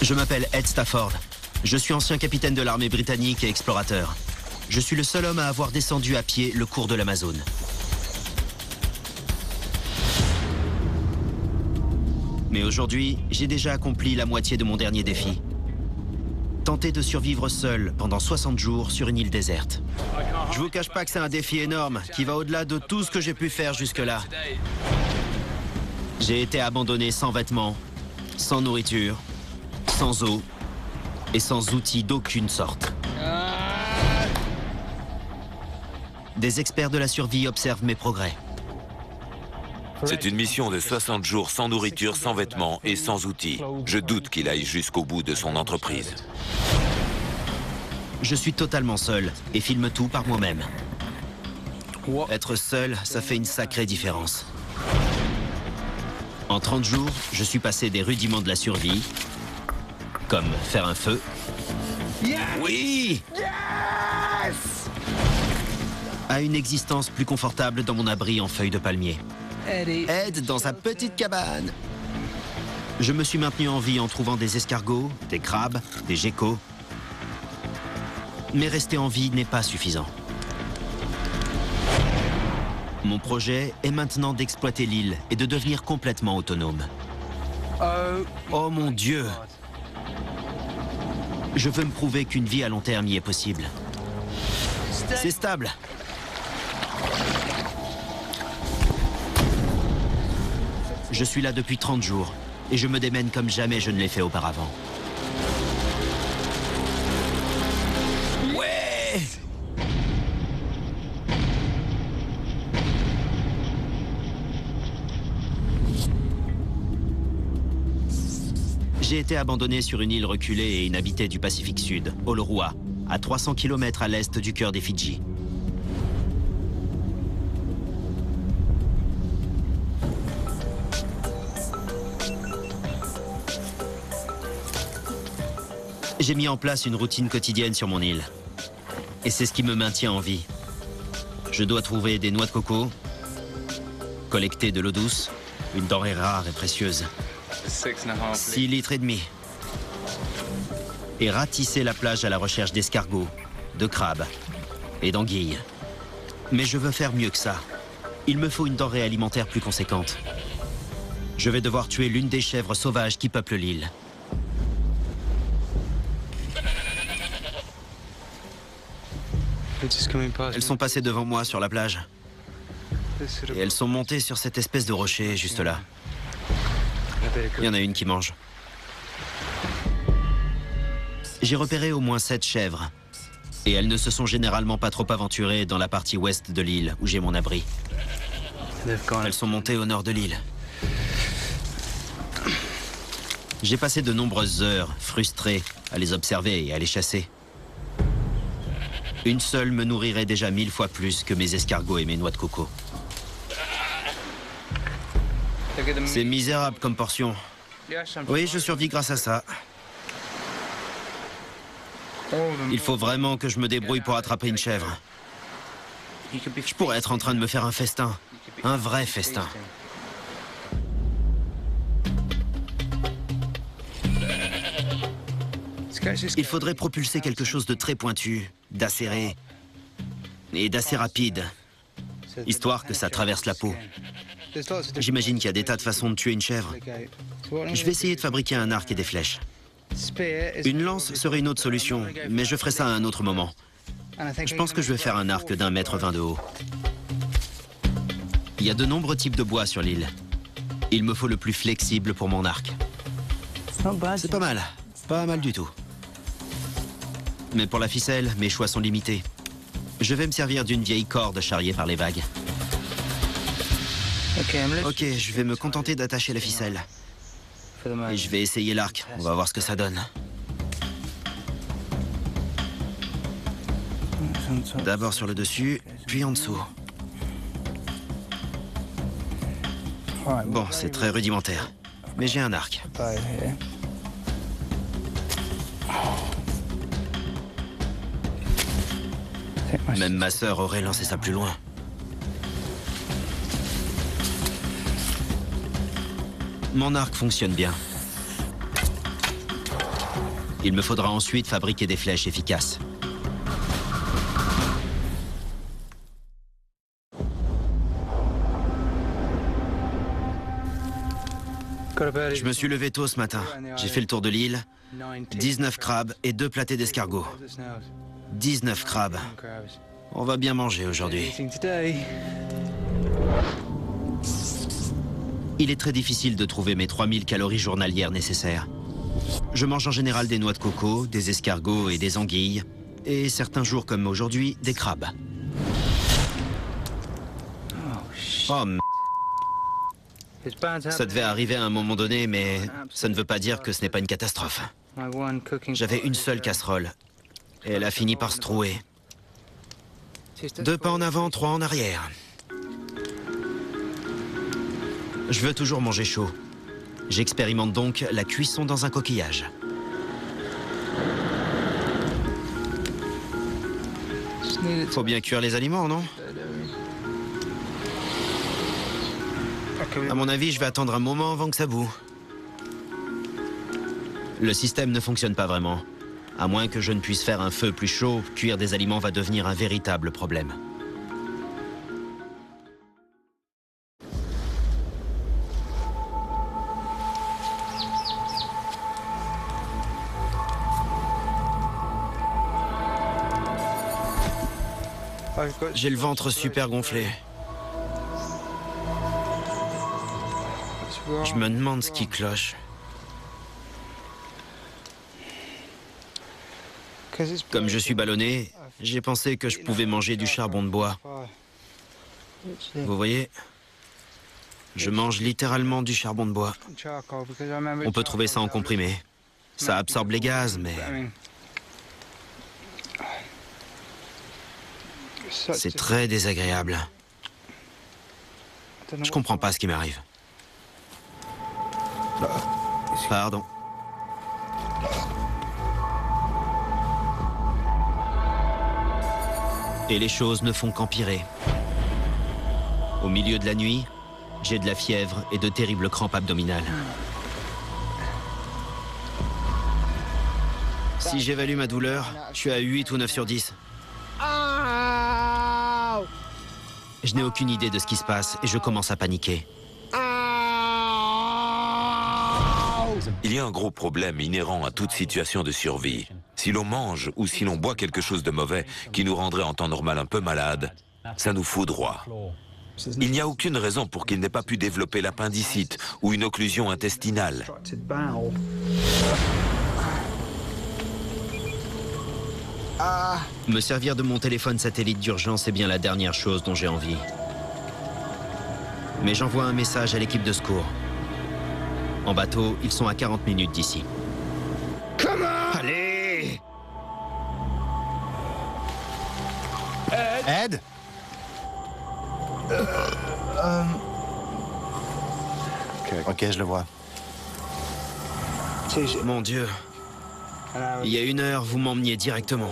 Je m'appelle Ed Stafford. Je suis ancien capitaine de l'armée britannique et explorateur. Je suis le seul homme à avoir descendu à pied le cours de l'Amazone. Mais aujourd'hui, j'ai déjà accompli la moitié de mon dernier défi. Tenter de survivre seul pendant 60 jours sur une île déserte. Je vous cache pas que c'est un défi énorme qui va au-delà de tout ce que j'ai pu faire jusque-là. J'ai été abandonné sans vêtements, sans nourriture, sans eau et sans outils d'aucune sorte. Des experts de la survie observent mes progrès. C'est une mission de 60 jours sans nourriture, sans vêtements et sans outils. Je doute qu'il aille jusqu'au bout de son entreprise. Je suis totalement seul et filme tout par moi-même. Être seul, ça fait une sacrée différence. En 30 jours, je suis passé des rudiments de la survie, comme faire un feu. Oui! À une existence plus confortable dans mon abri en feuilles de palmier. Ed dans sa petite cabane. Je me suis maintenu en vie en trouvant des escargots, des crabes, des geckos. Mais rester en vie n'est pas suffisant. Mon projet est maintenant d'exploiter l'île et de devenir complètement autonome. Oh mon Dieu! Je veux me prouver qu'une vie à long terme y est possible. C'est stable. Je suis là depuis 30 jours et je me démène comme jamais je ne l'ai fait auparavant. Ouais! J'ai été abandonné sur une île reculée et inhabitée du Pacifique Sud, Uluru, à 300 km à l'est du cœur des Fidji. J'ai mis en place une routine quotidienne sur mon île. Et c'est ce qui me maintient en vie. Je dois trouver des noix de coco, collecter de l'eau douce, une denrée rare et précieuse. 6 litres et demi. Et ratisser la plage à la recherche d'escargots, de crabes et d'anguilles. Mais je veux faire mieux que ça. Il me faut une denrée alimentaire plus conséquente. Je vais devoir tuer l'une des chèvres sauvages qui peuplent l'île. Elles sont passées devant moi sur la plage. Et elles sont montées sur cette espèce de rocher juste là. Il y en a une qui mange. J'ai repéré au moins 7 chèvres. Et elles ne se sont généralement pas trop aventurées dans la partie ouest de l'île où j'ai mon abri. Elles sont montées au nord de l'île. J'ai passé de nombreuses heures, frustré, à les observer et à les chasser. Une seule me nourrirait déjà 1000 fois plus que mes escargots et mes noix de coco. C'est misérable comme portion. Oui, je survis grâce à ça. Il faut vraiment que je me débrouille pour attraper une chèvre. Je pourrais être en train de me faire un festin. Un vrai festin. Il faudrait propulser quelque chose de très pointu, d'acéré et d'assez rapide, histoire que ça traverse la peau. J'imagine qu'il y a des tas de façons de tuer une chèvre. Je vais essayer de fabriquer un arc et des flèches. Une lance serait une autre solution, mais je ferai ça à un autre moment. Je pense que je vais faire un arc d'1,20 m de haut. Il y a de nombreux types de bois sur l'île. Il me faut le plus flexible pour mon arc. C'est pas mal. Pas mal du tout. Mais pour la ficelle, mes choix sont limités. Je vais me servir d'une vieille corde charriée par les vagues. Ok, je vais me contenter d'attacher la ficelle. Et je vais essayer l'arc. On va voir ce que ça donne. D'abord sur le dessus, puis en dessous. Bon, c'est très rudimentaire. Mais j'ai un arc. Même ma sœur aurait lancé ça plus loin. Mon arc fonctionne bien. Il me faudra ensuite fabriquer des flèches efficaces. Je me suis levé tôt ce matin. J'ai fait le tour de l'île. 19 crabes et 2 platées d'escargots. 19 crabes. On va bien manger aujourd'hui. Il est très difficile de trouver mes 3000 calories journalières nécessaires. Je mange en général des noix de coco, des escargots et des anguilles. Et certains jours comme aujourd'hui, des crabes. Oh, ça devait arriver à un moment donné, mais ça ne veut pas dire que ce n'est pas une catastrophe. J'avais une seule casserole. Et elle a fini par se trouer. 2 pas en avant, 3 en arrière. Je veux toujours manger chaud. J'expérimente donc la cuisson dans un coquillage. Faut bien cuire les aliments, non? À mon avis, je vais attendre un moment avant que ça boue. Le système ne fonctionne pas vraiment. À moins que je ne puisse faire un feu plus chaud, cuire des aliments va devenir un véritable problème. J'ai le ventre super gonflé. Je me demande ce qui cloche. Comme je suis ballonné, j'ai pensé que je pouvais manger du charbon de bois. Vous voyez, je mange littéralement du charbon de bois. On peut trouver ça en comprimé. Ça absorbe les gaz, mais c'est très désagréable. Je comprends pas ce qui m'arrive. Pardon. Et les choses ne font qu'empirer. Au milieu de la nuit, j'ai de la fièvre et de terribles crampes abdominales. Si j'évalue ma douleur, je suis à 8 ou 9 sur 10. Je n'ai aucune idée de ce qui se passe et je commence à paniquer. Il y a un gros problème inhérent à toute situation de survie. Si l'on mange ou si l'on boit quelque chose de mauvais qui nous rendrait en temps normal un peu malade, ça nous foudroie. Il n'y a aucune raison pour qu'il n'ait pas pu développer l'appendicite ou une occlusion intestinale. Me servir de mon téléphone satellite d'urgence est bien la dernière chose dont j'ai envie. Mais j'envoie un message à l'équipe de secours. En bateau, ils sont à 40 minutes d'ici. Allez! Ed? Ok, je le vois. Mon Dieu. Il y a 1 heure, vous m'emmeniez directement.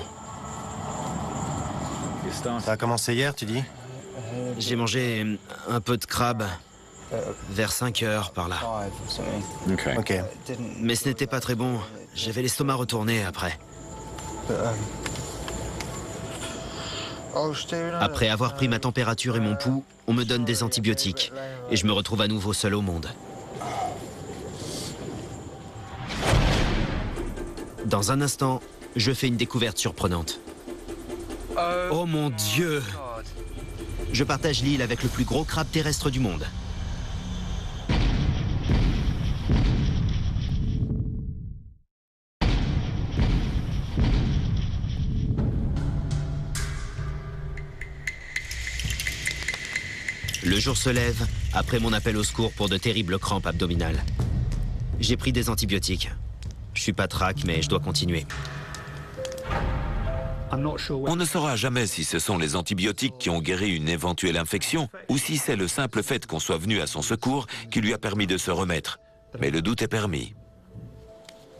Ça a commencé hier, tu dis? J'ai mangé un peu de crabe vers 5 heures par là. Ok. Mais ce n'était pas très bon. J'avais l'estomac retourné après. Après avoir pris ma température et mon pouls, on me donne des antibiotiques. Et je me retrouve à nouveau seul au monde. Dans un instant, je fais une découverte surprenante. Oh mon Dieu! Je partage l'île avec le plus gros crabe terrestre du monde. Le jour se lève après mon appel au secours pour de terribles crampes abdominales. J'ai pris des antibiotiques. Je suis pas trac, mais je dois continuer. On ne saura jamais si ce sont les antibiotiques qui ont guéri une éventuelle infection ou si c'est le simple fait qu'on soit venu à son secours qui lui a permis de se remettre. Mais le doute est permis.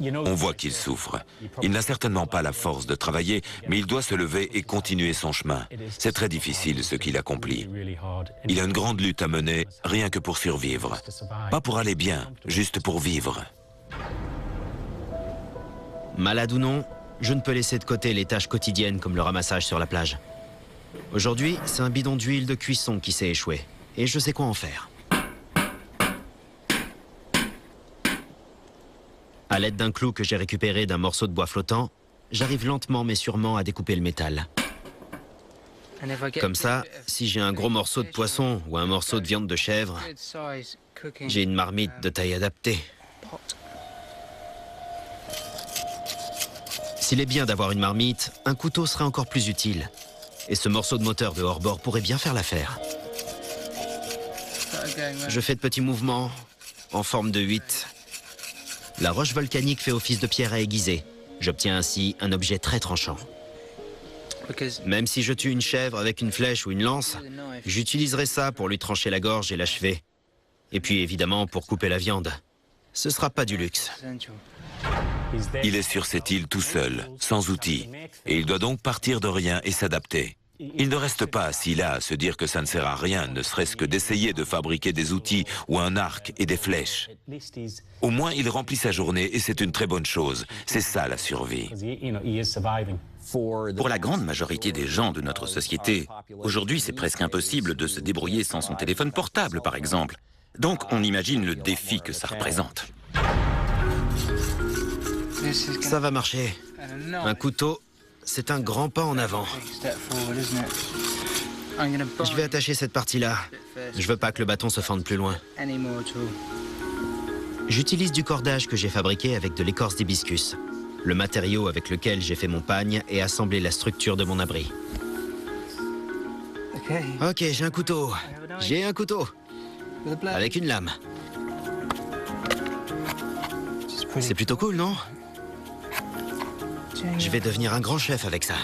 On voit qu'il souffre. Il n'a certainement pas la force de travailler, mais il doit se lever et continuer son chemin. C'est très difficile ce qu'il accomplit. Il a une grande lutte à mener, rien que pour survivre. Pas pour aller bien, juste pour vivre. Malade ou non, je ne peux laisser de côté les tâches quotidiennes comme le ramassage sur la plage. Aujourd'hui, c'est un bidon d'huile de cuisson qui s'est échoué. Et je sais quoi en faire. À l'aide d'un clou que j'ai récupéré d'un morceau de bois flottant, j'arrive lentement mais sûrement à découper le métal. Comme ça, si j'ai un gros morceau de poisson ou un morceau de viande de chèvre, j'ai une marmite de taille adaptée. S'il est bien d'avoir une marmite, un couteau serait encore plus utile. Et ce morceau de moteur de hors-bord pourrait bien faire l'affaire. Je fais de petits mouvements, en forme de 8. La roche volcanique fait office de pierre à aiguiser. J'obtiens ainsi un objet très tranchant. Même si je tue une chèvre avec une flèche ou une lance, j'utiliserai ça pour lui trancher la gorge et l'achever. Et puis évidemment pour couper la viande. Ce sera pas du luxe. Il est sur cette île tout seul, sans outils, et il doit donc partir de rien et s'adapter. Il ne reste pas assis là à se dire que ça ne sert à rien, ne serait-ce que d'essayer de fabriquer des outils ou un arc et des flèches. Au moins, il remplit sa journée et c'est une très bonne chose. C'est ça la survie. Pour la grande majorité des gens de notre société, aujourd'hui c'est presque impossible de se débrouiller sans son téléphone portable par exemple. Donc on imagine le défi que ça représente. Ça va marcher. Un couteau, c'est un grand pas en avant. Je vais attacher cette partie-là. Je veux pas que le bâton se fende plus loin. J'utilise du cordage que j'ai fabriqué avec de l'écorce d'hibiscus, le matériau avec lequel j'ai fait mon pagne et assemblé la structure de mon abri. Ok, j'ai un couteau. J'ai un couteau. Avec une lame. C'est plutôt cool, non? Je vais devenir un grand chef avec ça.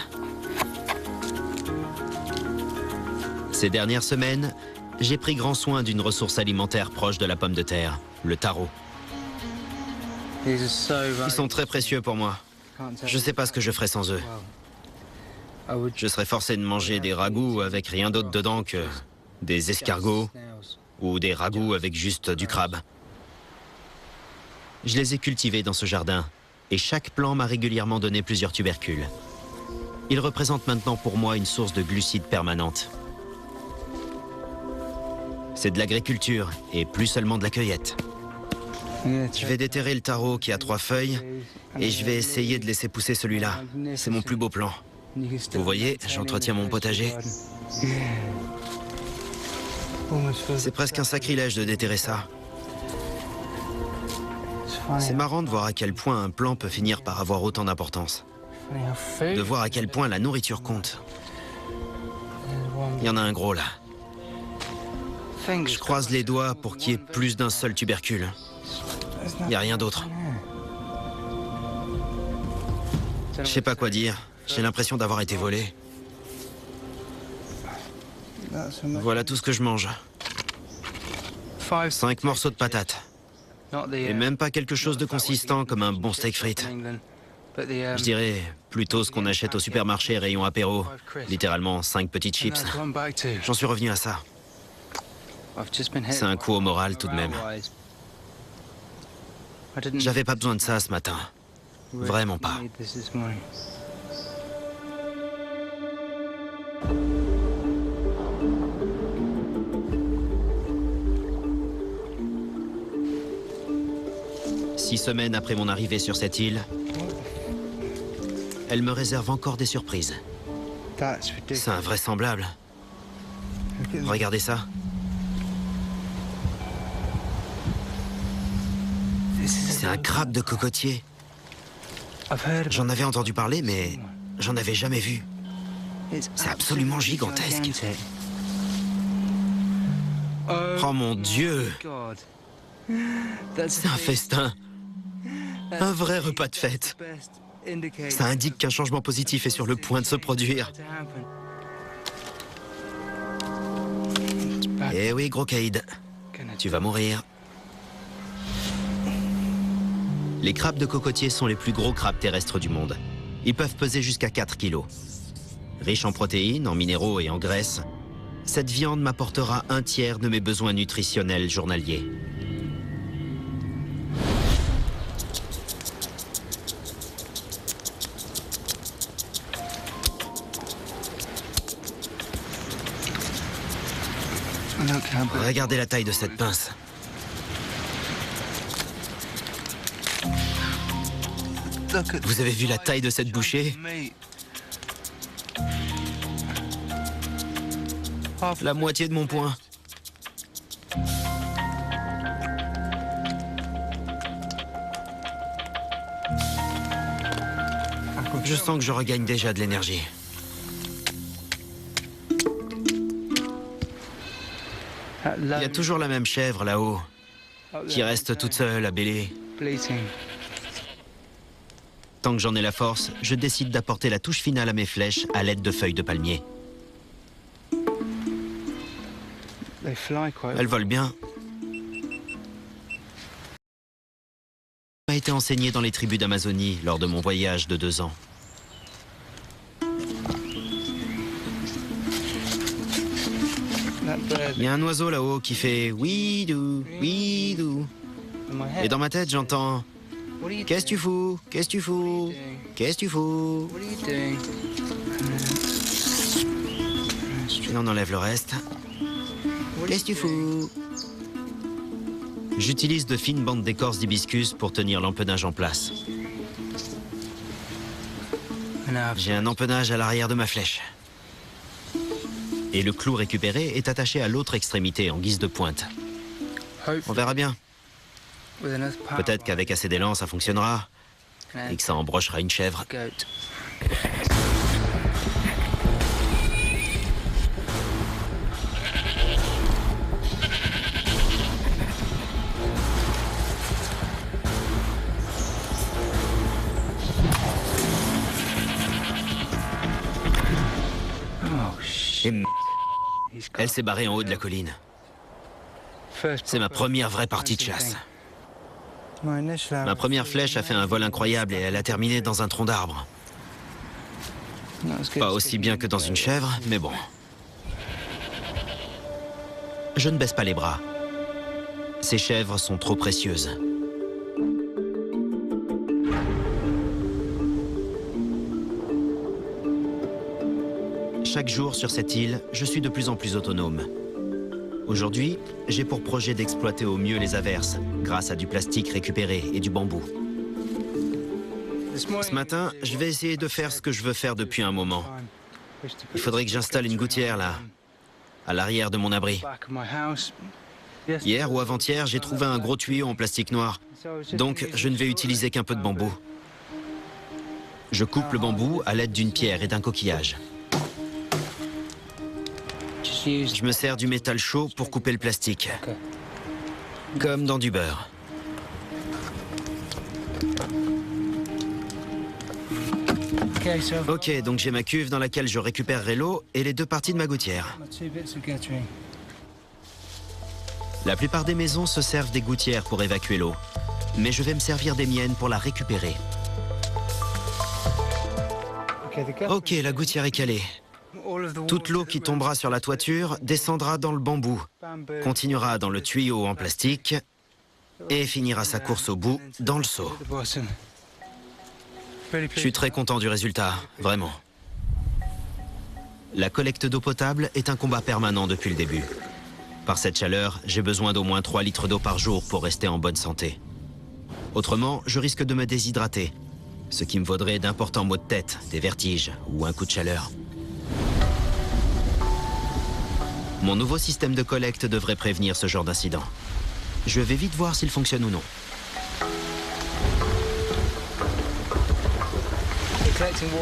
Ces dernières semaines, j'ai pris grand soin d'une ressource alimentaire proche de la pomme de terre, le taro. Ils sont très précieux pour moi. Je ne sais pas ce que je ferais sans eux. Je serais forcé de manger des ragoûts avec rien d'autre dedans que des escargots ou des ragoûts avec juste du crabe. Je les ai cultivés dans ce jardin et chaque plant m'a régulièrement donné plusieurs tubercules. Ils représentent maintenant pour moi une source de glucides permanente. C'est de l'agriculture et plus seulement de la cueillette. Je vais déterrer le taro qui a 3 feuilles et je vais essayer de laisser pousser celui-là. C'est mon plus beau plan. Vous voyez, j'entretiens mon potager. C'est presque un sacrilège de déterrer ça. C'est marrant de voir à quel point un plan peut finir par avoir autant d'importance. De voir à quel point la nourriture compte. Il y en a un gros là. Je croise les doigts pour qu'il y ait plus d'un seul tubercule. Il n'y a rien d'autre. Je sais pas quoi dire. J'ai l'impression d'avoir été volé. Voilà tout ce que je mange. 5 morceaux de patates. Et même pas quelque chose de consistant comme un bon steak frites. Je dirais plutôt ce qu'on achète au supermarché rayon apéro. Littéralement 5 petites chips. J'en suis revenu à ça. C'est un coup au moral tout de même. J'avais pas besoin de ça ce matin. Vraiment pas. Six semaines après mon arrivée sur cette île, elle me réserve encore des surprises. C'est invraisemblable. Regardez ça. C'est un crabe de cocotier. J'en avais entendu parler, mais j'en avais jamais vu. C'est absolument gigantesque. Oh mon Dieu! C'est un festin. Un vrai repas de fête. Ça indique qu'un changement positif est sur le point de se produire. Eh oui, gros caïd. Tu vas mourir. Les crabes de cocotier sont les plus gros crabes terrestres du monde. Ils peuvent peser jusqu'à 4 kilos. Riche en protéines, en minéraux et en graisses, cette viande m'apportera un tiers de mes besoins nutritionnels journaliers. Regardez la taille de cette pince. Vous avez vu la taille de cette bouchée? La moitié de mon poing. Je sens que je regagne déjà de l'énergie. Il y a toujours la même chèvre là-haut, qui reste toute seule à bêler. Tant que j'en ai la force, je décide d'apporter la touche finale à mes flèches à l'aide de feuilles de palmier. Elles volent bien. M'a été enseigné dans les tribus d'Amazonie lors de mon voyage de 2 ans. Il y a un oiseau là-haut qui fait oui-dou, oui-dou. Et dans ma tête, j'entends qu'est-ce que tu fous? Qu'est-ce que tu fous? Qu'est-ce que tu fous? Et on enlève le reste. Qu'est-ce que tu fous? J'utilise de fines bandes d'écorce d'hibiscus pour tenir l'empennage en place. J'ai un empennage à l'arrière de ma flèche. Et le clou récupéré est attaché à l'autre extrémité en guise de pointe. On verra bien. Peut-être qu'avec assez d'élan, ça fonctionnera. Et que ça embrochera une chèvre. Et elle s'est barrée en haut de la colline. C'est ma première vraie partie de chasse. Ma première flèche a fait un vol incroyable et elle a terminé dans un tronc d'arbre. Pas aussi bien que dans une chèvre, mais bon. Je ne baisse pas les bras. Ces chèvres sont trop précieuses. Chaque jour sur cette île, je suis de plus en plus autonome. Aujourd'hui, j'ai pour projet d'exploiter au mieux les averses, grâce à du plastique récupéré et du bambou. Ce matin, je vais essayer de faire ce que je veux faire depuis un moment. Il faudrait que j'installe une gouttière là, à l'arrière de mon abri. Hier ou avant-hier, j'ai trouvé un gros tuyau en plastique noir, donc je ne vais utiliser qu'un peu de bambou. Je coupe le bambou à l'aide d'une pierre et d'un coquillage. Je me sers du métal chaud pour couper le plastique. Comme dans du beurre. Ok, donc j'ai ma cuve dans laquelle je récupérerai l'eau et les 2 parties de ma gouttière. La plupart des maisons se servent des gouttières pour évacuer l'eau. Mais je vais me servir des miennes pour la récupérer. Ok, la gouttière est calée. Toute l'eau qui tombera sur la toiture descendra dans le bambou, continuera dans le tuyau en plastique et finira sa course au bout dans le seau. Je suis très content du résultat, vraiment. La collecte d'eau potable est un combat permanent depuis le début. Par cette chaleur, j'ai besoin d'au moins 3 litres d'eau par jour pour rester en bonne santé. Autrement, je risque de me déshydrater, ce qui me vaudrait d'importants maux de tête, des vertiges ou un coup de chaleur. Mon nouveau système de collecte devrait prévenir ce genre d'incident. Je vais vite voir s'il fonctionne ou non.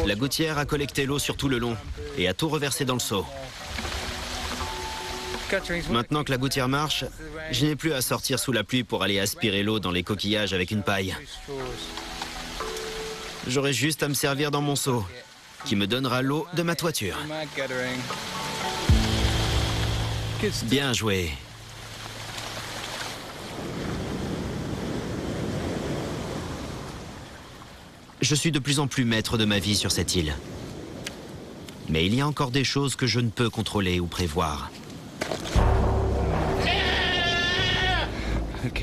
La gouttière a collecté l'eau sur tout le long et a tout reversé dans le seau. Maintenant que la gouttière marche, je n'ai plus à sortir sous la pluie pour aller aspirer l'eau dans les coquillages avec une paille. J'aurai juste à me servir dans mon seau, qui me donnera l'eau de ma toiture. Bien joué. Je suis de plus en plus maître de ma vie sur cette île. Mais il y a encore des choses que je ne peux contrôler ou prévoir.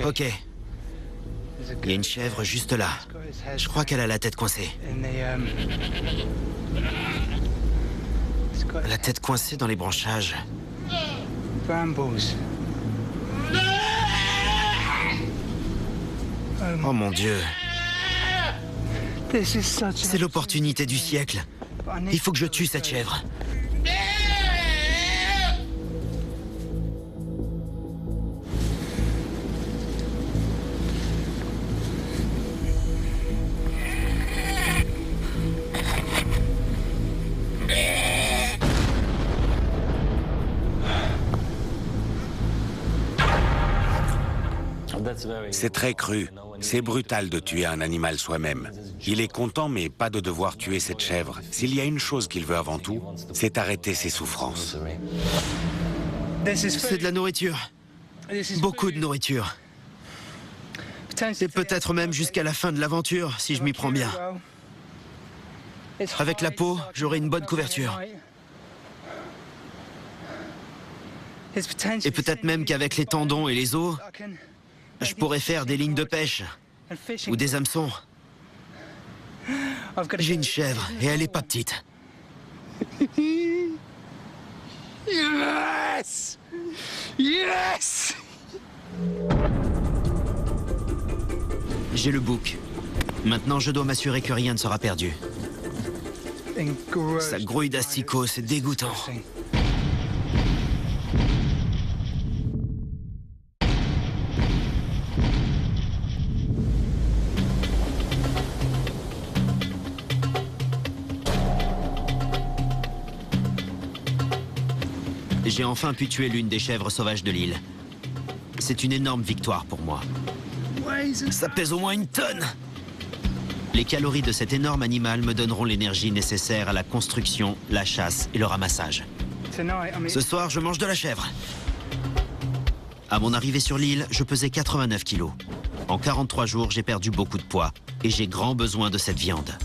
Ok. Il y a une chèvre juste là. Je crois qu'elle a la tête coincée. La tête coincée dans les branchages. Oh mon Dieu. C'est l'opportunité du siècle. Il faut que je tue cette chèvre. C'est très cru. C'est brutal de tuer un animal soi-même. Il est content, mais pas de devoir tuer cette chèvre. S'il y a une chose qu'il veut avant tout, c'est arrêter ses souffrances. C'est de la nourriture. Beaucoup de nourriture. Et peut-être même jusqu'à la fin de l'aventure, si je m'y prends bien. Avec la peau, j'aurai une bonne couverture. Et peut-être même qu'avec les tendons et les os, je pourrais faire des lignes de pêche ou des hameçons. J'ai une chèvre et elle est pas petite. Yes! Yes! J'ai le bouc. Maintenant, je dois m'assurer que rien ne sera perdu. Ça grouille d'asticots, c'est dégoûtant. J'ai enfin pu tuer l'une des chèvres sauvages de l'île. C'est une énorme victoire pour moi. Ça pèse au moins 1 tonne. Les calories de cet énorme animal me donneront l'énergie nécessaire à la construction, la chasse et le ramassage. Ce soir, je mange de la chèvre. À mon arrivée sur l'île, je pesais 89 kilos. En 43 jours, j'ai perdu beaucoup de poids et j'ai grand besoin de cette viande.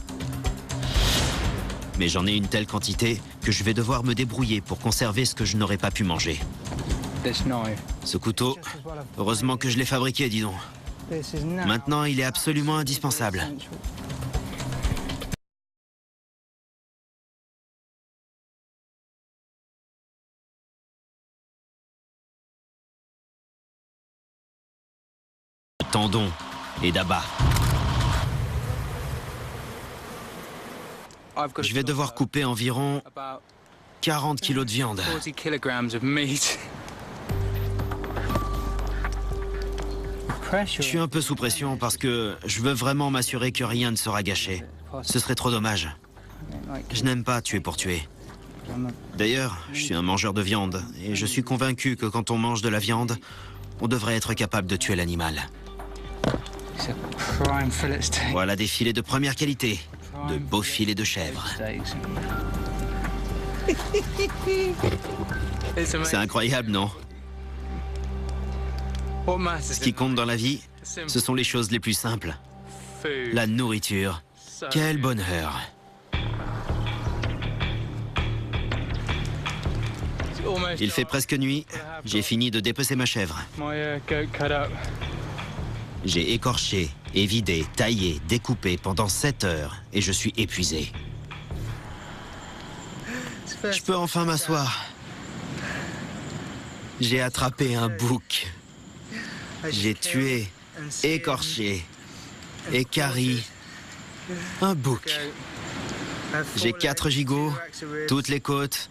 Mais j'en ai une telle quantité que je vais devoir me débrouiller pour conserver ce que je n'aurais pas pu manger. Ce couteau, heureusement que je l'ai fabriqué, dis donc. Maintenant, il est absolument indispensable. Tendons et d'abat. Je vais devoir couper environ 40 kilos de viande. Je suis un peu sous pression parce que je veux vraiment m'assurer que rien ne sera gâché. Ce serait trop dommage. Je n'aime pas tuer pour tuer. D'ailleurs, je suis un mangeur de viande et je suis convaincu que quand on mange de la viande, on devrait être capable de tuer l'animal. Voilà des filets de première qualité, de beaux filets de chèvre. C'est incroyable, non? Ce qui compte dans la vie, ce sont les choses les plus simples. La nourriture. Quel bonheur! Il fait presque nuit. J'ai fini de dépecer ma chèvre. J'ai écorché, évidé, taillé, découpé pendant 7 heures et je suis épuisé. Je peux enfin m'asseoir. J'ai attrapé un bouc. J'ai tué, écorché, équarri un bouc. J'ai 4 gigots, toutes les côtes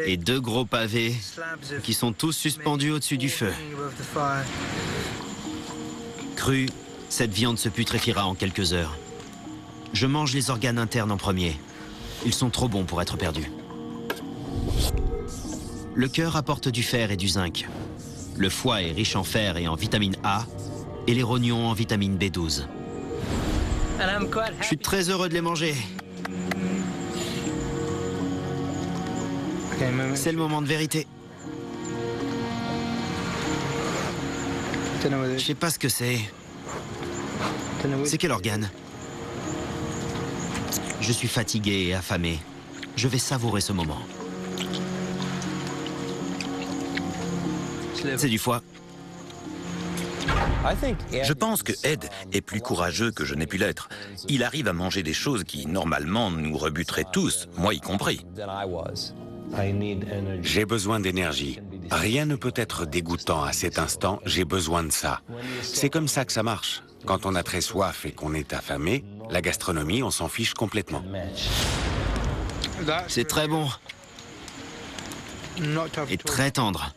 et 2 gros pavés qui sont tous suspendus au-dessus du feu. Crue, cette viande se putréfiera en quelques heures. Je mange les organes internes en premier. Ils sont trop bons pour être perdus. Le cœur apporte du fer et du zinc. Le foie est riche en fer et en vitamine A, et les rognons en vitamine B12. Je suis très heureux de les manger. C'est le moment de vérité. Je sais pas ce que c'est. C'est quel organe? Je suis fatigué et affamé. Je vais savourer ce moment. C'est du foie. Je pense que Ed est plus courageux que je n'ai pu l'être. Il arrive à manger des choses qui, normalement, nous rebuteraient tous, moi y compris. J'ai besoin d'énergie. Rien ne peut être dégoûtant à cet instant, j'ai besoin de ça. C'est comme ça que ça marche. Quand on a très soif et qu'on est affamé, la gastronomie, on s'en fiche complètement. C'est très bon et très tendre.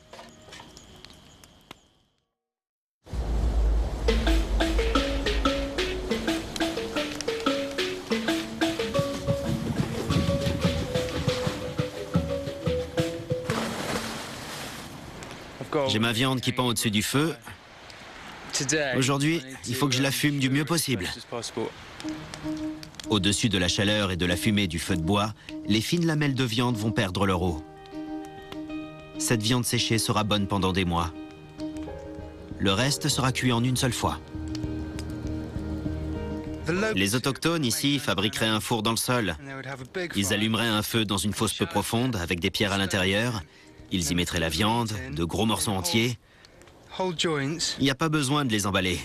J'ai ma viande qui pend au-dessus du feu. Aujourd'hui, il faut que je la fume du mieux possible. Au-dessus de la chaleur et de la fumée du feu de bois, les fines lamelles de viande vont perdre leur eau. Cette viande séchée sera bonne pendant des mois. Le reste sera cuit en une seule fois. Les autochtones ici fabriqueraient un four dans le sol. Ils allumeraient un feu dans une fosse peu profonde avec des pierres à l'intérieur. Ils y mettraient la viande, de gros morceaux entiers. Il n'y a pas besoin de les emballer.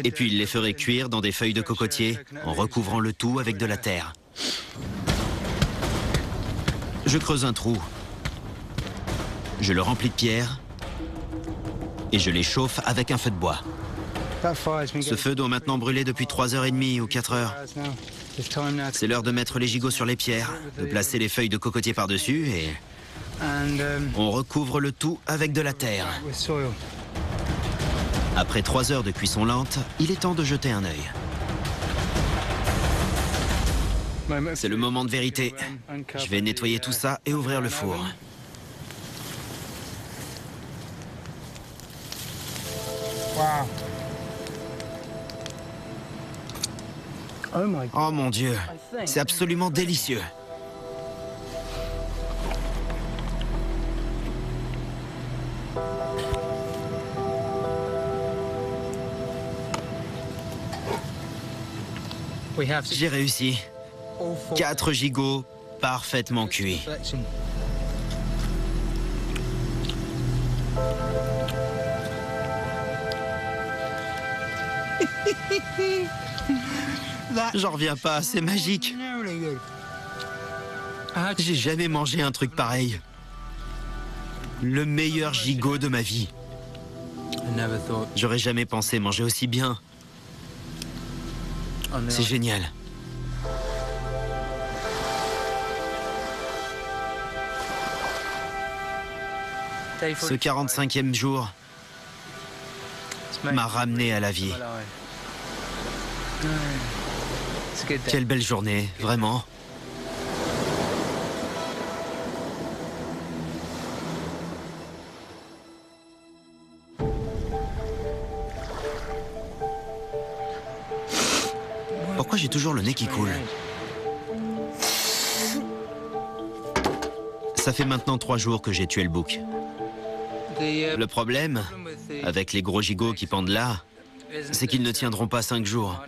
Et puis ils les feraient cuire dans des feuilles de cocotier en recouvrant le tout avec de la terre. Je creuse un trou. Je le remplis de pierres et je les chauffe avec un feu de bois. Ce feu doit maintenant brûler depuis 3h30 ou 4 heures. C'est l'heure de mettre les gigots sur les pierres, de placer les feuilles de cocotier par-dessus et on recouvre le tout avec de la terre. Après 3 heures de cuisson lente, il est temps de jeter un œil. C'est le moment de vérité. Je vais nettoyer tout ça et ouvrir le four. Oh mon Dieu, c'est absolument délicieux. J'ai réussi. 4 gigots parfaitement cuits. J'en reviens pas, c'est magique. J'ai jamais mangé un truc pareil. Le meilleur gigot de ma vie. J'aurais jamais pensé manger aussi bien. C'est génial. Ce 45e jour m'a ramené à la vie. Quelle belle journée, vraiment. Pourquoi j'ai toujours le nez qui coule? Ça fait maintenant 3 jours que j'ai tué le bouc. Le problème, avec les gros gigots qui pendent là, c'est qu'ils ne tiendront pas 5 jours.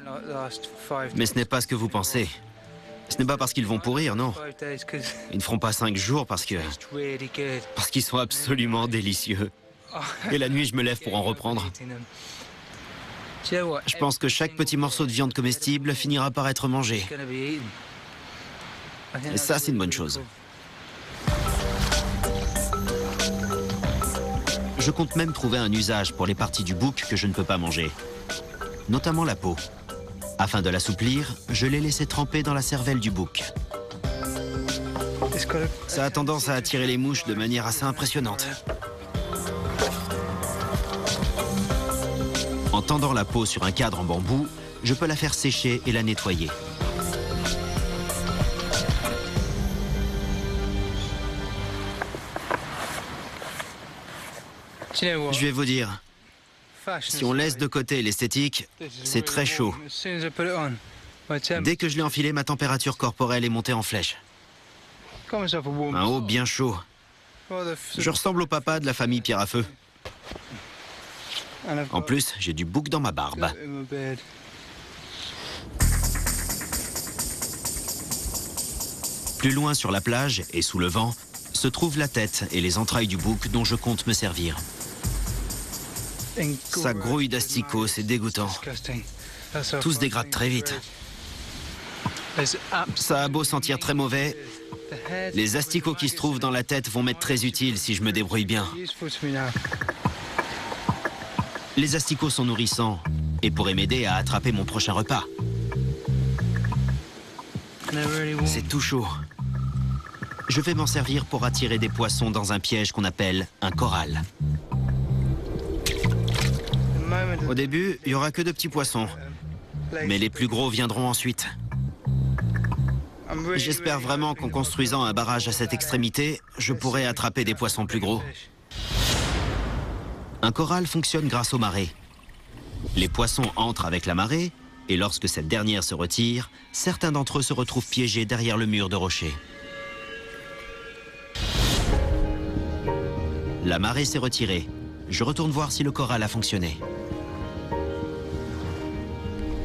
Mais ce n'est pas ce que vous pensez. Ce n'est pas parce qu'ils vont pourrir, non. Ils ne feront pas 5 jours parce qu'ils sont absolument délicieux. Et la nuit, je me lève pour en reprendre. Je pense que chaque petit morceau de viande comestible finira par être mangé. Et ça, c'est une bonne chose. Je compte même trouver un usage pour les parties du bouc que je ne peux pas manger, notamment la peau. Afin de l'assouplir, je l'ai laissé tremper dans la cervelle du bouc. Ça a tendance à attirer les mouches de manière assez impressionnante. En tendant la peau sur un cadre en bambou, je peux la faire sécher et la nettoyer. Je vais vous dire, si on laisse de côté l'esthétique, c'est très chaud. Dès que je l'ai enfilé, ma température corporelle est montée en flèche. Un haut bien chaud. Je ressemble au papa de la famille Pierre à Feu. En plus, j'ai du bouc dans ma barbe. Plus loin sur la plage et sous le vent, se trouvent la tête et les entrailles du bouc dont je compte me servir. Ça grouille d'asticots, c'est dégoûtant. Tout se dégrade très vite. Ça a beau sentir très mauvais, Les asticots qui se trouvent dans la tête vont m'être très utiles si je me débrouille bien. Les asticots sont nourrissants et pourraient m'aider à attraper mon prochain repas. C'est tout chaud. Je vais m'en servir pour attirer des poissons dans un piège qu'on appelle un corral. Au début, il n'y aura que de petits poissons, mais les plus gros viendront ensuite. J'espère vraiment qu'en construisant un barrage à cette extrémité, je pourrai attraper des poissons plus gros. Un corral fonctionne grâce aux marées. Les poissons entrent avec la marée, et lorsque cette dernière se retire, certains d'entre eux se retrouvent piégés derrière le mur de rochers. La marée s'est retirée. Je retourne voir si le corral a fonctionné.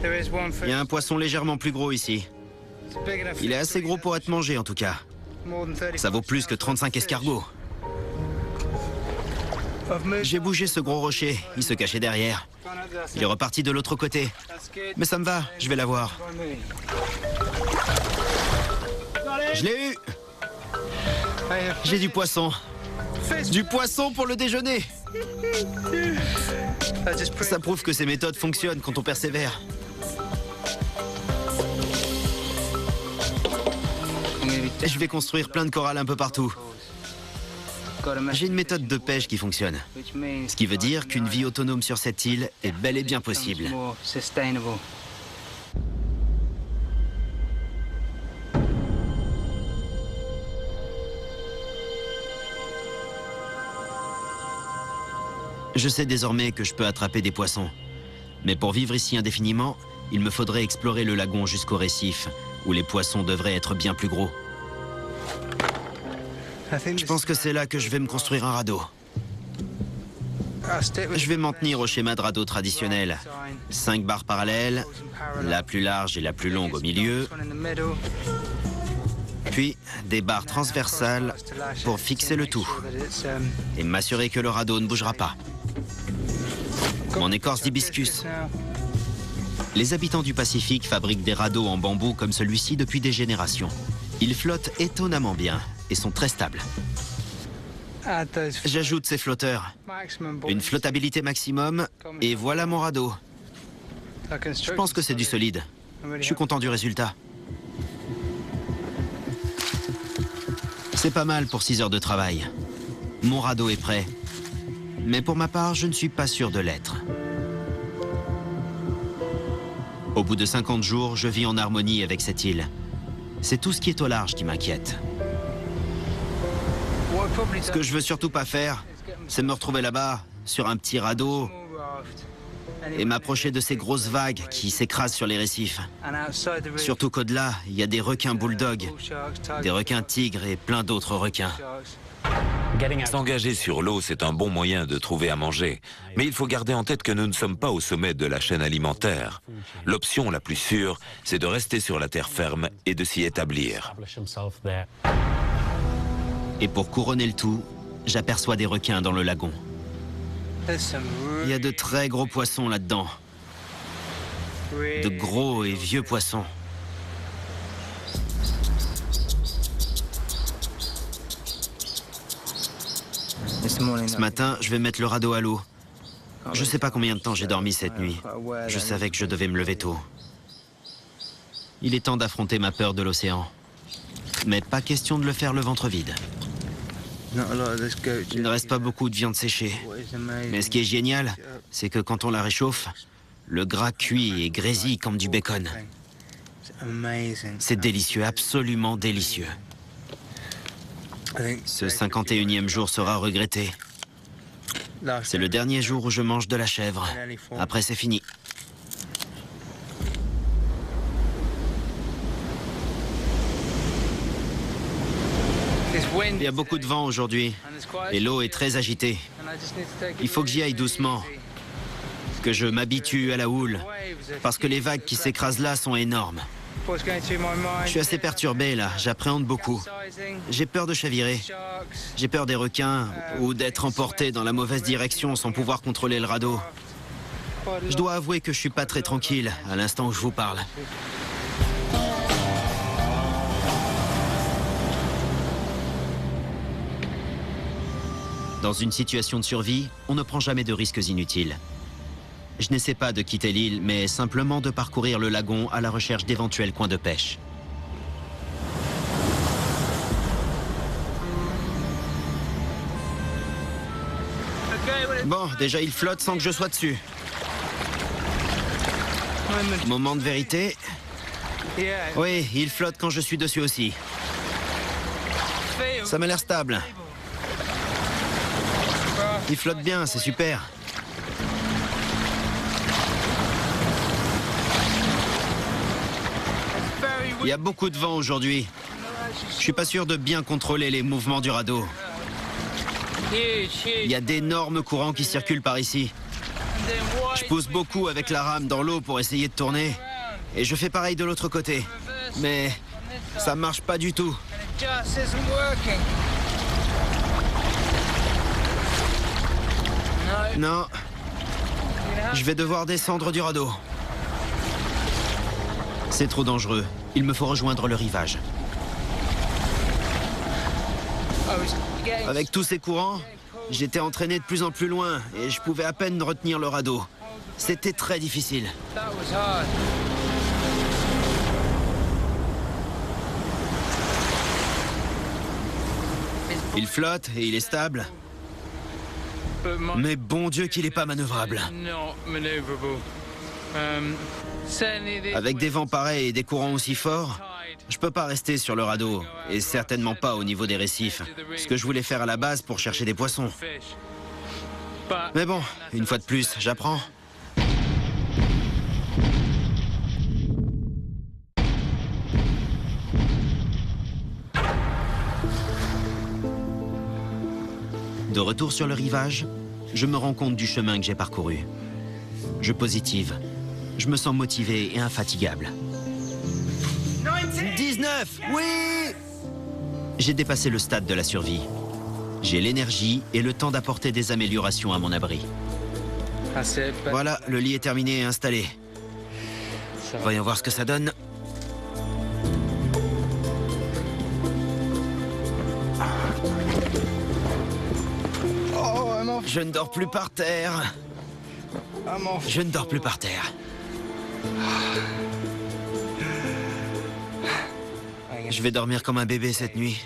Il y a un poisson légèrement plus gros ici. Il est assez gros pour être mangé en tout cas. Ça vaut plus que 35 escargots. J'ai bougé ce gros rocher, il se cachait derrière. Il est reparti de l'autre côté. Mais ça me va, je vais l'avoir. Je l'ai eu! J'ai du poisson. Du poisson pour le déjeuner! Ça prouve que ces méthodes fonctionnent quand on persévère. Je vais construire plein de corals un peu partout. J'ai une méthode de pêche qui fonctionne. Ce qui veut dire qu'une vie autonome sur cette île est bel et bien possible. Je sais désormais que je peux attraper des poissons. Mais pour vivre ici indéfiniment, il me faudrait explorer le lagon jusqu'au récif, où les poissons devraient être bien plus gros. Je pense que c'est là que je vais me construire un radeau. Je vais m'en tenir au schéma de radeau traditionnel. 5 barres parallèles, la plus large et la plus longue au milieu. Puis des barres transversales pour fixer le tout. Et m'assurer que le radeau ne bougera pas. Mon écorce d'hibiscus. Les habitants du Pacifique fabriquent des radeaux en bambou comme celui-ci depuis des générations. Ils flottent étonnamment bien et sont très stables. J'ajoute ces flotteurs. Une flottabilité maximum et voilà mon radeau. Je pense que c'est du solide. Je suis content du résultat. C'est pas mal pour 6 heures de travail. Mon radeau est prêt. Mais pour ma part, je ne suis pas sûr de l'être. Au bout de 50 jours, je vis en harmonie avec cette île. C'est tout ce qui est au large qui m'inquiète. Ce que je veux surtout pas faire, c'est me retrouver là-bas, sur un petit radeau, et m'approcher de ces grosses vagues qui s'écrasent sur les récifs. Surtout qu'au-delà, il y a des requins bulldogs, des requins tigres et plein d'autres requins. S'engager sur l'eau, c'est un bon moyen de trouver à manger. Mais il faut garder en tête que nous ne sommes pas au sommet de la chaîne alimentaire. L'option la plus sûre, c'est de rester sur la terre ferme et de s'y établir. Et pour couronner le tout, j'aperçois des requins dans le lagon. Il y a de très gros poissons là-dedans. De gros et vieux poissons. Ce matin, je vais mettre le radeau à l'eau. Je sais pas combien de temps j'ai dormi cette nuit. Je savais que je devais me lever tôt. Il est temps d'affronter ma peur de l'océan. Mais pas question de le faire le ventre vide. Il ne reste pas beaucoup de viande séchée. Mais ce qui est génial, c'est que quand on la réchauffe, le gras cuit et grésille comme du bacon. C'est délicieux, absolument délicieux. Ce 51e jour sera regretté. C'est le dernier jour où je mange de la chèvre. Après, c'est fini. Il y a beaucoup de vent aujourd'hui et l'eau est très agitée. Il faut que j'y aille doucement, que je m'habitue à la houle, parce que les vagues qui s'écrasent là sont énormes. Je suis assez perturbé là, j'appréhende beaucoup. J'ai peur de chavirer. J'ai peur des requins ou d'être emporté dans la mauvaise direction sans pouvoir contrôler le radeau. Je dois avouer que je suis pas très tranquille à l'instant où je vous parle. Dans une situation de survie, on ne prend jamais de risques inutiles. Je n'essaie pas de quitter l'île, mais simplement de parcourir le lagon à la recherche d'éventuels coins de pêche. Bon, déjà il flotte sans que je sois dessus. Moment de vérité. Oui, il flotte quand je suis dessus aussi. Ça m'a l'air stable. Il flotte bien, c'est super. Il y a beaucoup de vent aujourd'hui. Je suis pas sûr de bien contrôler les mouvements du radeau. Il y a d'énormes courants qui circulent par ici. Je pousse beaucoup avec la rame dans l'eau pour essayer de tourner. Et je fais pareil de l'autre côté. Mais ça marche pas du tout. Non. Je vais devoir descendre du radeau. C'est trop dangereux. Il me faut rejoindre le rivage. Avec tous ces courants, j'étais entraîné de plus en plus loin et je pouvais à peine retenir le radeau. C'était très difficile. Il flotte et il est stable. Mais bon Dieu qu'il n'est pas manœuvrable. Avec des vents pareils et des courants aussi forts, je peux pas rester sur le radeau, et certainement pas au niveau des récifs, ce que je voulais faire à la base pour chercher des poissons. Mais bon, une fois de plus, j'apprends. De retour sur le rivage, je me rends compte du chemin que j'ai parcouru. Je positive. Je me sens motivé et infatigable. 19! Oui! J'ai dépassé le stade de la survie. J'ai l'énergie et le temps d'apporter des améliorations à mon abri. Voilà, le lit est terminé et installé. Voyons voir ce que ça donne. Je ne dors plus par terre. Je ne dors plus par terre. Je vais dormir comme un bébé cette nuit.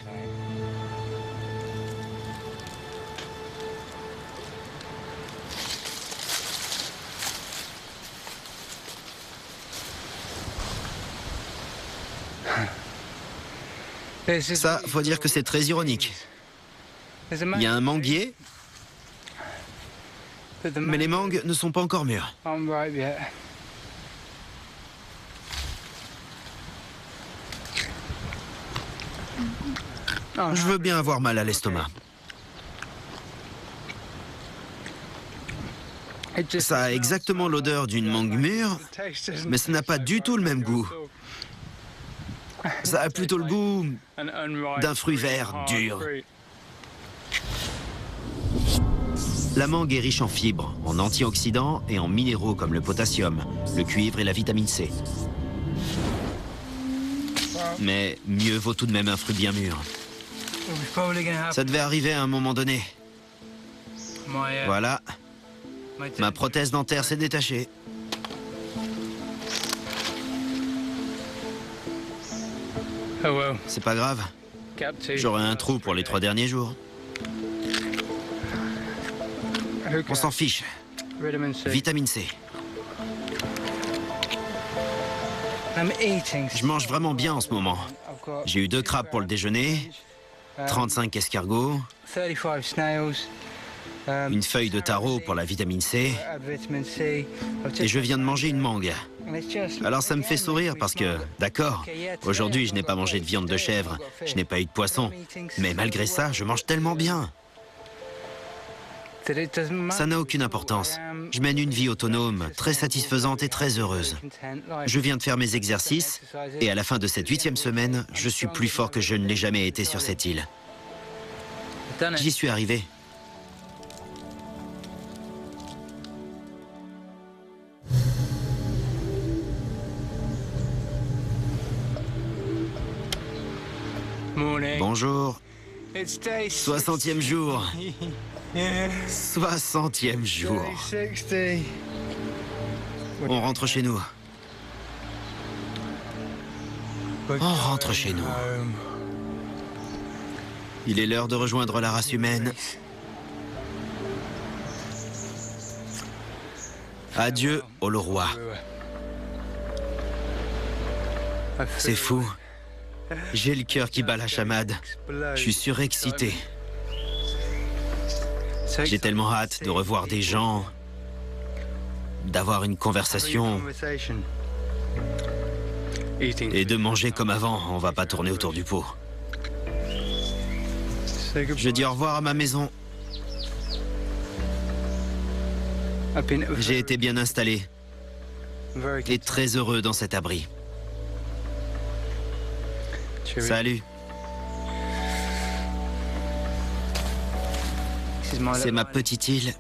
Ça, faut dire que c'est très ironique. Il y a un manguier, mais les mangues ne sont pas encore mûres. Je veux bien avoir mal à l'estomac. Ça a exactement l'odeur d'une mangue mûre, mais ça n'a pas du tout le même goût. Ça a plutôt le goût d'un fruit vert dur. La mangue est riche en fibres, en antioxydants et en minéraux comme le potassium, le cuivre et la vitamine C. Mais mieux vaut tout de même un fruit bien mûr. Ça devait arriver à un moment donné. Voilà. Ma prothèse dentaire s'est détachée. C'est pas grave. J'aurai un trou pour les 3 derniers jours. On s'en fiche. Vitamine C. Je mange vraiment bien en ce moment. J'ai eu 2 crabes pour le déjeuner, 35 escargots, une feuille de taro pour la vitamine C, et je viens de manger une mangue. Alors ça me fait sourire parce que, d'accord, aujourd'hui je n'ai pas mangé de viande de chèvre, je n'ai pas eu de poisson, mais malgré ça, je mange tellement bien. Ça n'a aucune importance. Je mène une vie autonome, très satisfaisante et très heureuse. Je viens de faire mes exercices et à la fin de cette 8e semaine, je suis plus fort que je ne l'ai jamais été sur cette île. J'y suis arrivé. Bonjour. 60e jour. 60e jour. 60. On rentre chez nous. On rentre chez nous. Il est l'heure de rejoindre la race humaine. Adieu, Olo'Roi. C'est fou. J'ai le cœur qui bat la chamade. Je suis surexcité. J'ai tellement hâte de revoir des gens, d'avoir une conversation et de manger comme avant. On va pas tourner autour du pot. Je dis au revoir à ma maison. J'ai été bien installé et très heureux dans cet abri. Salut. C'est ma petite île.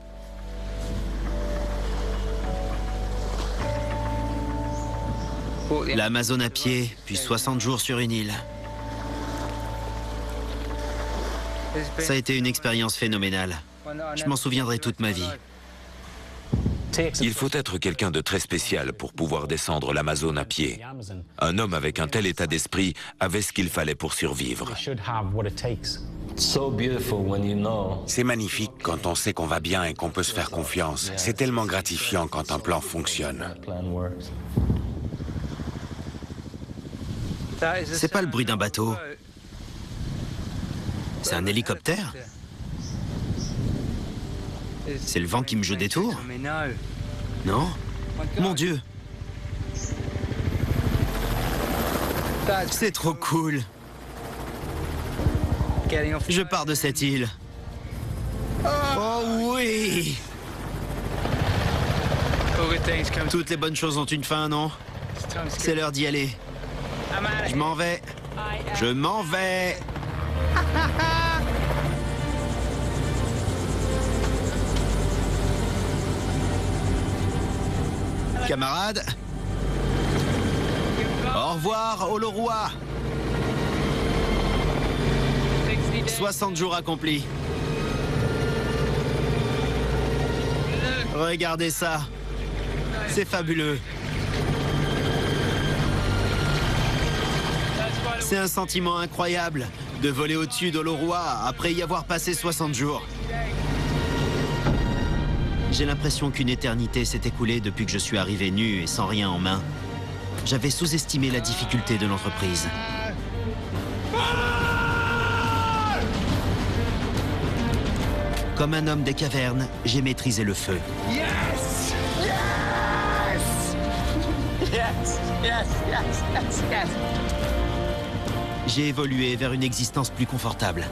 L'Amazone à pied, puis 60 jours sur une île. Ça a été une expérience phénoménale. Je m'en souviendrai toute ma vie. Il faut être quelqu'un de très spécial pour pouvoir descendre l'Amazone à pied. Un homme avec un tel état d'esprit avait ce qu'il fallait pour survivre. C'est magnifique quand on sait qu'on va bien et qu'on peut se faire confiance. C'est tellement gratifiant quand un plan fonctionne. C'est pas le bruit d'un bateau. C'est un hélicoptère? C'est le vent qui me joue des tours? Non? Mon Dieu! C'est trop cool! Je pars de cette île. Oh oui! Toutes les bonnes choses ont une fin, non? C'est l'heure d'y aller. Je m'en vais. Je m'en vais. Camarades, au revoir, Olo'Roi. 60 jours accomplis. Regardez ça. C'est fabuleux. C'est un sentiment incroyable de voler au-dessus d'Olo'Roi après y avoir passé 60 jours. J'ai l'impression qu'une éternité s'est écoulée depuis que je suis arrivé nu et sans rien en main. J'avais sous-estimé la difficulté de l'entreprise. Comme un homme des cavernes, j'ai maîtrisé le feu. Yes! Yes! Yes! Yes! Yes! Yes! Yes! J'ai évolué vers une existence plus confortable.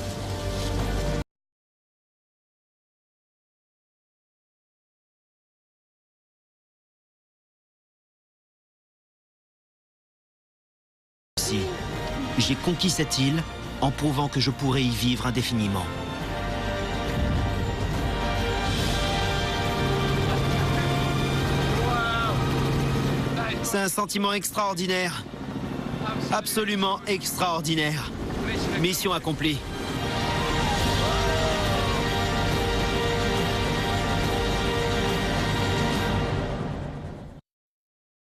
J'ai conquis cette île en prouvant que je pourrais y vivre indéfiniment. C'est un sentiment extraordinaire. Absolument extraordinaire. Mission accomplie.